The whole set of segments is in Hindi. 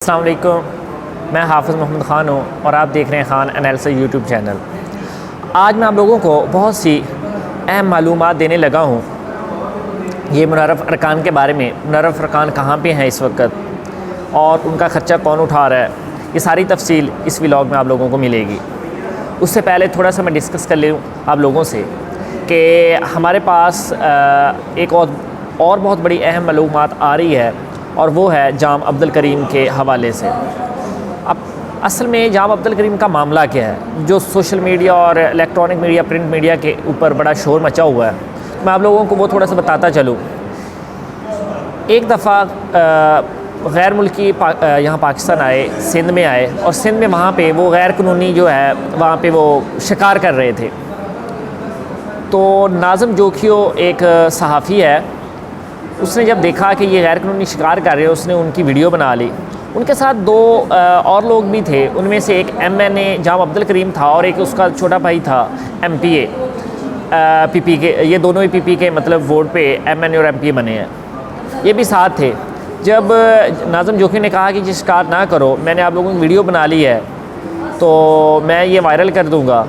अस्सलाम वालेकुम, मैं हाफ़िज़ मोहम्मद ख़ान हूँ और आप देख रहे हैं ख़ान एनालिसिस यूट्यूब चैनल। आज मैं आप लोगों को बहुत सी अहम मालूमात देने लगा हूँ ये मुनर्रफ़ अरकान के बारे में। मुनर्रफ़ अरकान कहाँ पे हैं इस वक्त और उनका ख़र्चा कौन उठा रहा है, ये सारी तफसील इस व्लॉग में आप लोगों को मिलेगी। उससे पहले थोड़ा सा मैं डिस्कस कर लूँ आप लोगों से कि हमारे पास एक और बहुत बड़ी अहम मालूमात आ रही है और वो है जाम अब्दुल करीम के हवाले से। अब असल में जाम अब्दुल करीम का मामला क्या है, जो सोशल मीडिया और इलेक्ट्रॉनिक मीडिया, प्रिंट मीडिया के ऊपर बड़ा शोर मचा हुआ है, मैं आप लोगों को वो थोड़ा सा बताता चलूँ। एक दफ़ा गैर मुल्की यहाँ पाकिस्तान आए, सिंध में आए और सिंध में वहाँ पे वो गैर कानूनी जो है वहाँ पे वो शिकार कर रहे थे। तो नाज़म जोखियो एक सहाफ़ी है, उसने जब देखा कि ये गैर कानूनी शिकार कर रहे हैं, उसने उनकी वीडियो बना ली। उनके साथ दो और लोग भी थे, उनमें से एक MNA जाम अब्दुल करीम था और एक उसका छोटा भाई था MPA PP के। ये दोनों ही PP के मतलब वोट पे MNA और MPA बने हैं, ये भी साथ थे। जब नाज़म जोखियो ने कहा कि ये शिकार ना करो, मैंने आप लोगों की वीडियो बना ली है तो मैं ये वायरल कर दूँगा,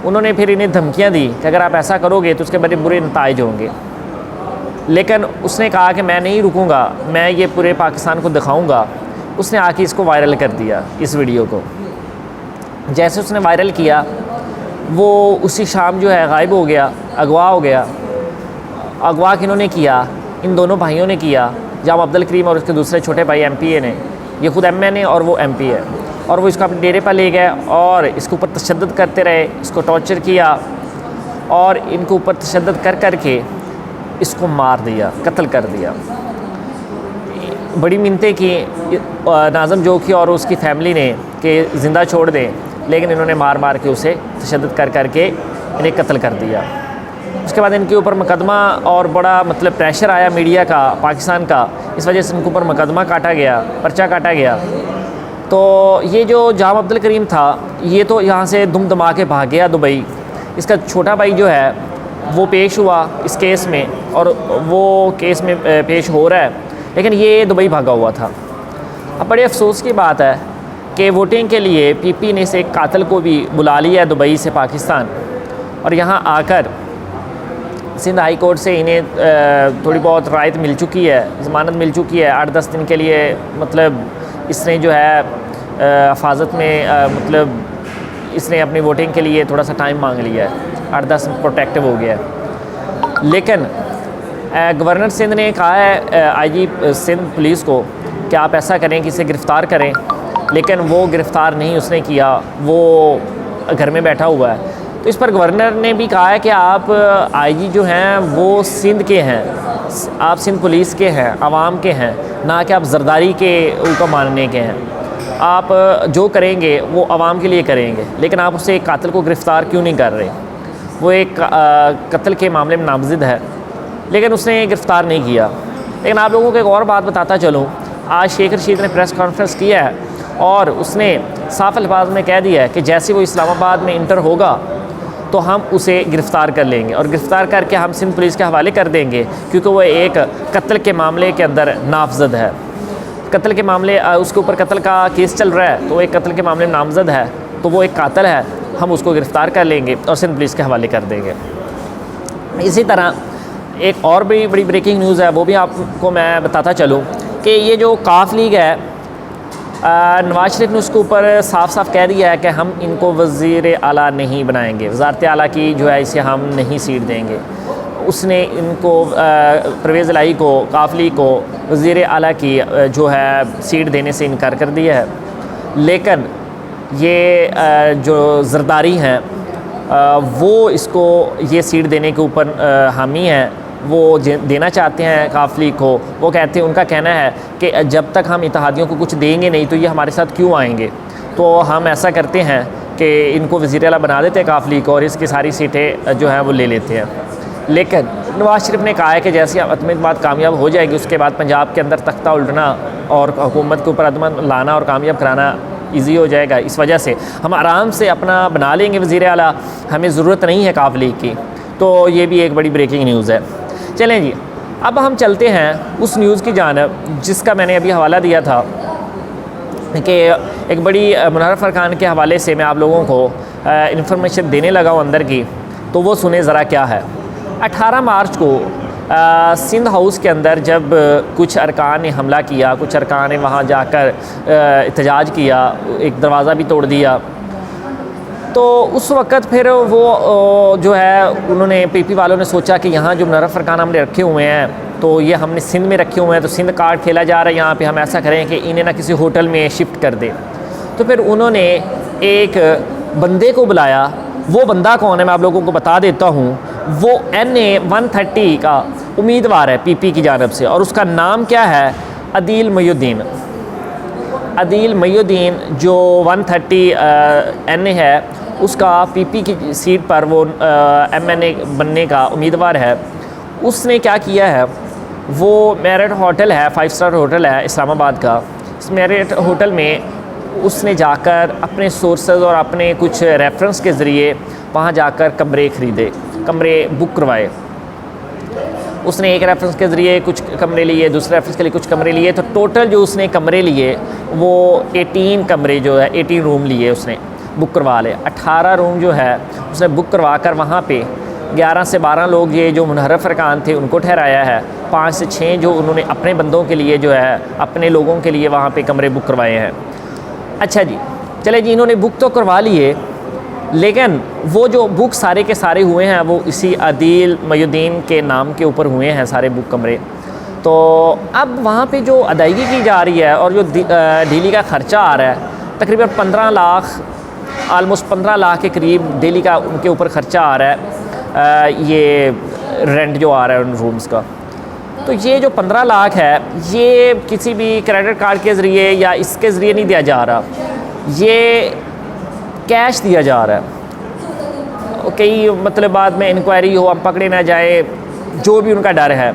उन्होंने फिर इन्हें धमकियाँ दी कि अगर आप ऐसा करोगे तो उसके बड़े बुरे नताइज होंगे। लेकिन उसने कहा कि मैं नहीं रुकूंगा, मैं ये पूरे पाकिस्तान को दिखाऊंगा। उसने आके इसको वायरल कर दिया, इस वीडियो को। जैसे उसने वायरल किया, वो उसी शाम जो है गायब हो गया, अगवा हो गया। अगवा किन्होंने किया? इन दोनों भाइयों ने किया, जाम अब्दुल करीम और उसके दूसरे छोटे भाई MPA ने। ये खुद MNA और वो MP है, और वो इसको अपने डेरे पर ले गए और इसके ऊपर तशद्दुद करते रहे, इसको टॉर्चर किया और इनके ऊपर तशद्दुद कर करके इसको मार दिया, कत्ल कर दिया। बड़ी मिन्नतें की नाज़म जोखियो और उसकी फ़ैमिली ने कि ज़िंदा छोड़ दें, लेकिन इन्होंने मार मार के उसे तशद्दुद कर करके इन्हें कत्ल कर दिया। उसके बाद इनके ऊपर मुकदमा और बड़ा मतलब प्रेशर आया मीडिया का, पाकिस्तान का, इस वजह से इनके ऊपर मुकदमा काटा गया, पर्चा काटा गया। तो ये जो जाम अब्दुल करीम था, ये तो यहाँ से दुम दमा के भाग गया दुबई। इसका छोटा भाई जो है वो पेश हुआ इस केस में और वो केस में पेश हो रहा है, लेकिन ये दुबई भागा हुआ था। अब बड़े अफसोस की बात है कि वोटिंग के लिए PP ने से एक कातिल को भी बुला लिया है दुबई से पाकिस्तान, और यहाँ आकर सिंध हाई कोर्ट से इन्हें थोड़ी बहुत राहत मिल चुकी है, ज़मानत मिल चुकी है 8-10 दिन के लिए। मतलब इसने जो है हिफाजत में मतलब इसने अपनी वोटिंग के लिए थोड़ा सा टाइम मांग लिया है, 8-10 प्रोटेक्टिव हो गया है। लेकिन गवर्नर सिंध ने कहा है IG सिंध पुलिस को कि आप ऐसा करें कि इसे गिरफ़्तार करें, लेकिन वो गिरफ़्तार नहीं उसने किया, वो घर में बैठा हुआ है। तो इस पर गवर्नर ने भी कहा है कि आप IG जो हैं वो सिंध के हैं, आप सिंध पुलिस के हैं, आवाम के हैं, ना कि आप जरदारी के ऊपर मानने के हैं। आप जो करेंगे वो आवाम के लिए करेंगे, लेकिन आप उसे एक कातिल को गिरफ़्तार क्यों नहीं कर रहे? वो एक कत्ल के मामले में नामज़द है, लेकिन उसने गिरफ़्तार नहीं किया। लेकिन आप लोगों को एक और बात बताता चलूँ, आज शेख रशीद ने प्रेस कॉन्फ्रेंस किया है और उसने साफ अल्फाज में कह दिया है कि जैसे वो इस्लामाबाद में इंटर होगा तो हम उसे गिरफ़्तार कर लेंगे और गिरफ़्तार करके हम सिंध पुलिस के हवाले कर देंगे, क्योंकि वो एक कत्ल के मामले के अंदर नामज़द है। कत्ल के मामले, उसके ऊपर कत्ल का केस चल रहा है, तो वो एक कत्ल के मामले में नामज़द है, तो वो एक कातिल है, हम उसको गिरफ़्तार कर लेंगे और सिंध पुलिस के हवाले कर देंगे। इसी तरह एक और भी बड़ी ब्रेकिंग न्यूज़ है, वो भी आपको मैं बताता चलूँ कि ये जो काफ लीग है, नवाज शरीफ ने उसके ऊपर साफ साफ कह दिया है कि हम इनको वज़ीर आला नहीं बनाएंगे, वज़ारत आला की जो है इसे हम नहीं सीट देंगे। उसने इनको परवेज़ इलाही को, काफ लीग को वज़ीर आला की जो है सीट देने से इनकार कर दिया है। लेकिन ये जो जरदारी हैं वो इसको ये सीट देने के ऊपर हामी हैं, वो देना चाहते हैं काफ लीग को। वो कहते हैं, उनका कहना है कि जब तक हम इत्तेहादियों को कुछ देंगे नहीं तो ये हमारे साथ क्यों आएंगे, तो हम ऐसा करते हैं कि इनको वज़ीर आला बना देते हैं काफ लीग को और इसकी सारी सीटें जो हैं वो ले लेते हैं। लेकिन नवाज शरीफ ने कहा है कि जैसे अतमीबाद कामयाब हो जाएगी उसके बाद पंजाब के अंदर तख्ता उल्टना और हुकूमत के ऊपर अदमन लाना और कामयाब कराना ईजी हो जाएगा। इस वजह से हम आराम से अपना बना लेंगे वज़ीर आला, हमें ज़रूरत नहीं है काफ लीग की। तो ये भी एक बड़ी ब्रेकिंग न्यूज़ है। चलें जी, अब हम चलते हैं उस न्यूज़ की जानिब जिसका मैंने अभी हवाला दिया था कि एक बड़ी मुनव्वर फरकान के हवाले से मैं आप लोगों को इन्फॉर्मेशन देने लगा हूँ अंदर की, तो वो सुने ज़रा क्या है। 18 मार्च को सिंध हाउस के अंदर जब कुछ अरकान ने हमला किया, कुछ अरकान ने वहाँ जाकर एहतजाज किया, एक दरवाज़ा भी तोड़ दिया, तो उस वक़्त फिर वो जो है उन्होंने पीपी वालों ने सोचा कि यहाँ जो मुनव्वर फरकान हमने रखे हुए हैं तो ये हमने सिंध में रखे हुए हैं, तो सिंध कार्ड खेला जा रहा है यहाँ पे, हम ऐसा करें कि इन्हें ना किसी होटल में शिफ्ट कर दें। तो फिर उन्होंने एक बंदे को बुलाया। वो बंदा कौन है मैं आप लोगों को बता देता हूँ। वो NA 130 का उम्मीदवार है पीपी की जानिब से, और उसका नाम क्या है, अदील मईउद्दीन। अदील मईउद्दीन जो 130 NA है, उसका पीपी की सीट पर वो MNA बनने का उम्मीदवार है। उसने क्या किया है, वो मेरिट होटल है, 5 स्टार होटल है इस्लामाबाद का। इस मेरिट होटल में उसने जाकर अपने सोर्सेज और अपने कुछ रेफरेंस के ज़रिए वहाँ जाकर कमरे ख़रीदे, कमरे बुक करवाए। उसने एक रेफरेंस के ज़रिए कुछ कमरे लिए, दूसरे रेफरेंस के लिए कुछ कमरे लिए, तो टोटल जो उसने कमरे लिए वो 18 कमरे जो है 18 रूम लिए उसने बुक करवा ले। 18 रूम जो है उसने बुक करवा कर वहाँ पे 11 से 12 लोग ये जो मुनव्वर फरकान थे उनको ठहराया है। 5 से 6 जो उन्होंने अपने बंदों के लिए जो है अपने लोगों के लिए वहाँ पे कमरे बुक करवाए हैं। अच्छा जी, चले जी, इन्होंने बुक तो करवा लिए, लेकिन वो जो बुक सारे के सारे हुए हैं वो इसी अदील मईउद्दीन के नाम के ऊपर हुए हैं सारे बुक कमरे। तो अब वहाँ पे जो अदायगी की जा रही है और जो डेली का ख़र्चा आ रहा है तकरीबन 15 लाख, आलमोस्ट 15 लाख के करीब डेली का उनके ऊपर ख़र्चा आ रहा है, ये रेंट जो आ रहा है उन रूम्स का। तो ये जो 15 लाख है ये किसी भी क्रेडिट कार्ड के ज़रिए या इसके ज़रिए नहीं दिया जा रहा, ये कैश दिया जा रहा है। कई मतलब बाद में इंक्वायरी हो, हम पकड़े ना जाए, जो भी उनका डर है,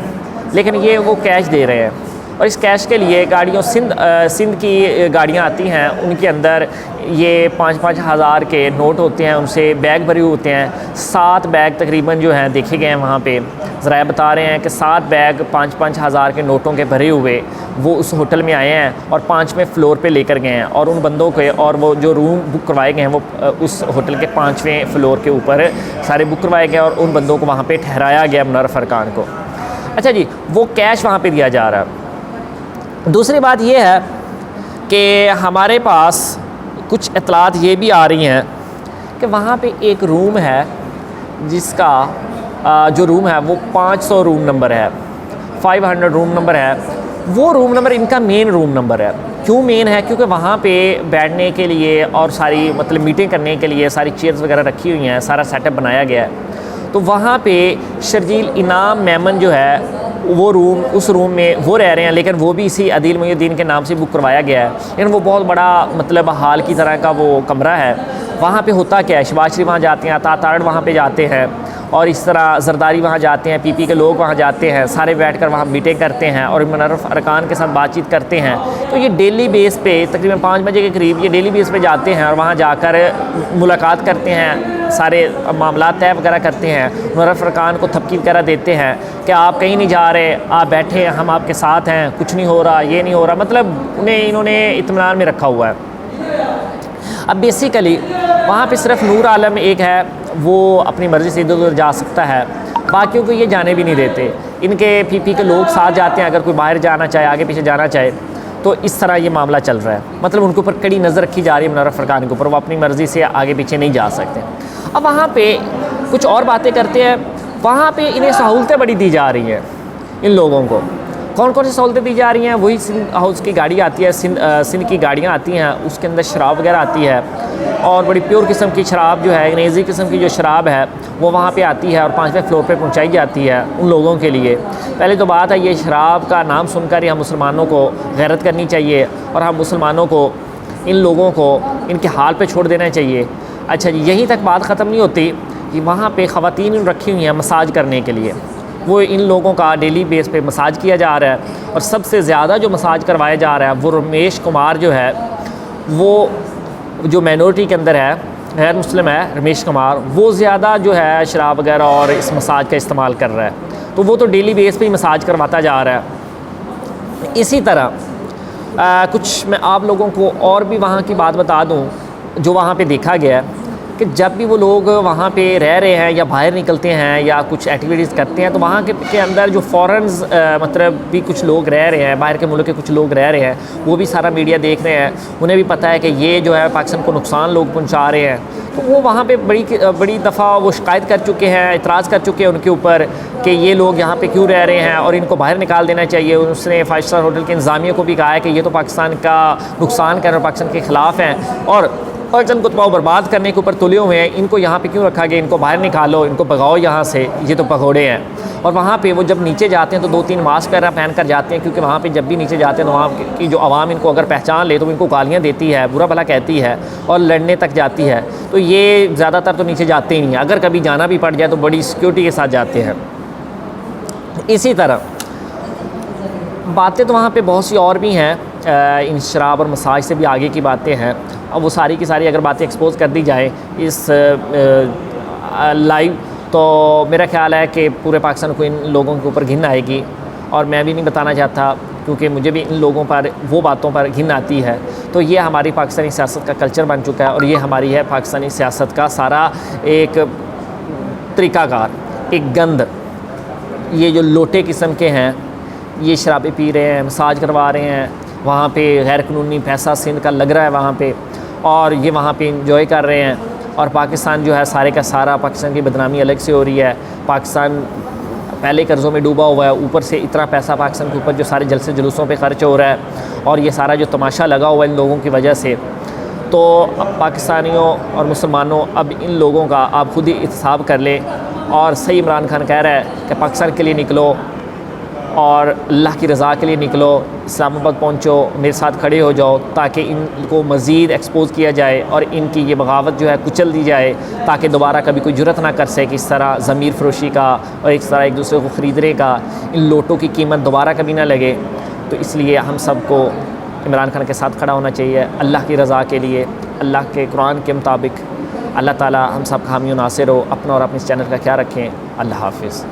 लेकिन ये वो कैश दे रहे हैं। और इस कैश के लिए गाड़ियों सिंध की गाड़ियाँ आती हैं, उनके अंदर ये 5-5 हज़ार के नोट होते हैं, उनसे बैग भरे होते हैं। 7 बैग तकरीबन जो हैं देखे गए हैं वहाँ पे, ज़रा बता रहे हैं कि 7 बैग 5-5 हज़ार के नोटों के भरे हुए वो उस होटल में आए हैं और 5वें फ्लोर पे लेकर गए हैं। और उन बंदों के और वो जो रूम बुक करवाए गए हैं वो उस होटल के 5वें फ्लोर के ऊपर सारे बुक करवाए गए और उन बंदों को वहाँ पर ठहराया गया, मुनव्वर फरकान को। अच्छा जी, वो कैश वहाँ पर दिया जा रहा है। दूसरी बात यह है कि हमारे पास कुछ इतलात ये भी आ रही हैं कि वहाँ पे एक रूम है जिसका जो रूम है वो 500 रूम नंबर है, 500 रूम नंबर है। वो रूम नंबर इनका मेन रूम नंबर है। क्यों मेन है? क्योंकि वहाँ पे बैठने के लिए और सारी मतलब मीटिंग करने के लिए सारी चेयर्स वगैरह रखी हुई हैं, सारा सेटअप बनाया गया है। तो वहाँ पे शर्जील इनाम मेमन जो है वो रूम, उस रूम में वो रह रहे हैं, लेकिन वो भी इसी अदील मईउद्दीन के नाम से बुक करवाया गया है। लेकिन वो बहुत बड़ा मतलब हाल की तरह का वो कमरा है। वहाँ पे होता क्या है, शहबाज शरीफ वहाँ जाते हैं, अता तारड़ वहाँ पे जाते हैं, और इस तरह जरदारी वहाँ जाते हैं, पीपी के लोग वहाँ जाते हैं, सारे बैठकर वहाँ मीटिंग करते हैं और मुनव्वर अरकान के साथ बातचीत करते हैं। तो ये डेली बेस पे तकरीबन 5 बजे के करीब ये डेली बेस पे जाते हैं और वहाँ जाकर मुलाकात करते हैं, सारे मामला तय वगैरह करते हैं। मुनव्वर फरकान को थपकी वगैरह देते हैं कि आप कहीं नहीं जा रहे, आप बैठे हैं, हम आपके साथ हैं, कुछ नहीं हो रहा, ये नहीं हो रहा, मतलब इन्होंने इत्मीनान में रखा हुआ है। अब बेसिकली वहाँ पे सिर्फ नूर आलम एक है, वो अपनी मर्ज़ी से इधर उधर जा सकता है, बाकियों को ये जाने भी नहीं देते। इनके पीपी के लोग साथ जाते हैं, अगर कोई बाहर जाना चाहे, आगे पीछे जाना चाहे, तो इस तरह ये मामला चल रहा है। मतलब उनके ऊपर कड़ी नज़र रखी जा रही है मुनव्वर फरकान के ऊपर, वो अपनी मर्ज़ी से आगे पीछे नहीं जा सकते। अब वहाँ पे कुछ और बातें करते हैं। वहाँ पे इन्हें सहूलतें बड़ी दी जा रही हैं इन लोगों को। कौन कौन सी सहूलतें दी जा रही हैं? वही सिंध हाउस की गाड़ी आती है, सिंध की गाड़ियाँ आती हैं, उसके अंदर शराब वगैरह आती है और बड़ी प्योर किस्म की शराब जो है, अंग्रेज़ी किस्म की जो शराब है वो वहाँ पे आती है और 5वें फ्लोर पे पहुँचाई जाती है उन लोगों के लिए। पहले तो बात है, ये शराब का नाम सुनकर ही हम मुसलमानों को गैरत करनी चाहिए और हम मुसलमानों को, इन लोगों को इनके हाल पे छोड़ देना चाहिए। अच्छा जी, यहीं तक बात ख़त्म नहीं होती कि वहाँ पे ख़वातीन रखी हुई हैं मसाज करने के लिए। वो इन लोगों का डेली बेस पे मसाज किया जा रहा है और सबसे ज़्यादा जो मसाज करवाया जा रहा है वो रमेश कुमार जो है, वो जो माइनॉरिटी के अंदर है, गैर मुस्लिम है, रमेश कुमार, वो ज़्यादा जो है शराब वगैरह और इस मसाज का इस्तेमाल कर रहा है। तो वो तो डेली बेस पे ही मसाज करवाता जा रहा है। इसी तरह कुछ मैं आप लोगों को और भी वहाँ की बात बता दूँ जो वहाँ पे देखा गया है कि जब भी वो लोग वहाँ पे रह रहे हैं या बाहर निकलते हैं या कुछ एक्टिविटीज़ करते हैं तो वहाँ के अंदर जो फॉरेन्स मतलब भी कुछ लोग रह रहे हैं, बाहर के मुल्क के कुछ लोग रह रहे हैं, वो भी सारा मीडिया देख रहे हैं, उन्हें भी पता है कि ये जो है पाकिस्तान को नुकसान लोग पहुँचा रहे हैं। तो वो वहाँ पे बड़ी दफ़ा वो शिकायत कर चुके हैं, इतराज़ कर चुके हैं उनके ऊपर कि ये लोग यहाँ पे क्यों रह रहे हैं और इनको बाहर निकाल देना चाहिए। उसने 5 स्टार होटल के इंतज़ामिया को भी कहा है कि ये तो पाकिस्तान का नुकसान कर रहे हैं, पाकिस्तान के ख़िलाफ़ हैं और पाकिस्तान को तबाह बर्बाद करने के ऊपर तुले हुए हैं, इनको यहाँ पे क्यों रखा गया, इनको बाहर निकालो, इनको भगाओ यहाँ से, ये तो पकौड़े हैं। और वहाँ पे वो जब नीचे जाते हैं तो 2-3 मास्क वगैरह पहन कर जाते हैं, क्योंकि वहाँ पे जब भी नीचे जाते हैं तो वहाँ की जो आवाम इनको अगर पहचान ले तो इनको गालियाँ देती है, बुरा भला कहती है और लड़ने तक जाती है। तो ये ज़्यादातर तो नीचे जाते ही नहीं हैं, अगर कभी जाना भी पड़ जाए तो बड़ी सिक्योरिटी के साथ जाते हैं। इसी तरह बातें तो वहाँ पे बहुत सी और भी हैं, इन शराब और मसाज से भी आगे की बातें हैं। अब वो सारी की सारी अगर बातें एक्सपोज़ कर दी जाए इस लाइव, तो मेरा ख़्याल है कि पूरे पाकिस्तान को इन लोगों के ऊपर घिन आएगी और मैं भी नहीं बताना चाहता, क्योंकि मुझे भी इन लोगों पर वो बातों पर घिन आती है। तो ये हमारी पाकिस्तानी सियासत का कल्चर बन चुका है और ये हमारी है पाकिस्तानी सियासत का सारा एक तरीक़ाकार, एक गंद। ये जो लोटे किस्म के हैं, ये शराबें पी रहे हैं, मसाज करवा रहे हैं, वहाँ पे गैर कानूनी पैसा सिंध का लग रहा है वहाँ पे, और ये वहाँ पे इंजॉय कर रहे हैं। और पाकिस्तान जो है सारे का सारा, पाकिस्तान की बदनामी अलग से हो रही है। पाकिस्तान पहले कर्ज़ों में डूबा हुआ है, ऊपर से इतना पैसा पाकिस्तान के ऊपर जो सारे जलसे जुलूसों पे ख़र्च हो रहा है और ये सारा जो तमाशा लगा हुआ है इन लोगों की वजह से। तो अब पाकिस्तानियों और मुसलमानों, अब इन लोगों का आप खुद ही एहतसाब कर लें। और सही इमरान खान कह रहा है कि पाकिस्तान के लिए निकलो और अल्लाह की रज़ा के लिए निकलो, इस्लामाबाद पहुँचो, मेरे साथ खड़े हो जाओ, ताकि इनको मज़ीद एक्सपोज़ किया जाए और इनकी ये बगावत जो है कुचल दी जाए, ताकि दोबारा कभी कोई जुर्रत ना कर सके इस तरह ज़मीर फ़रोशी का और इस तरह एक दूसरे को ख़रीदने का। इन लोटों की कीमत दोबारा कभी ना लगे। तो इसलिए हम सबको इमरान खान के साथ खड़ा होना चाहिए अल्लाह की रज़ा के लिए, अल्लाह के कुरान के मुताबिक। अल्लाह ताला हम सब का हामी नासिर हो। अपना और अपने इस चैनल का ख्याल रखें। अल्लाह हाफ़िज़।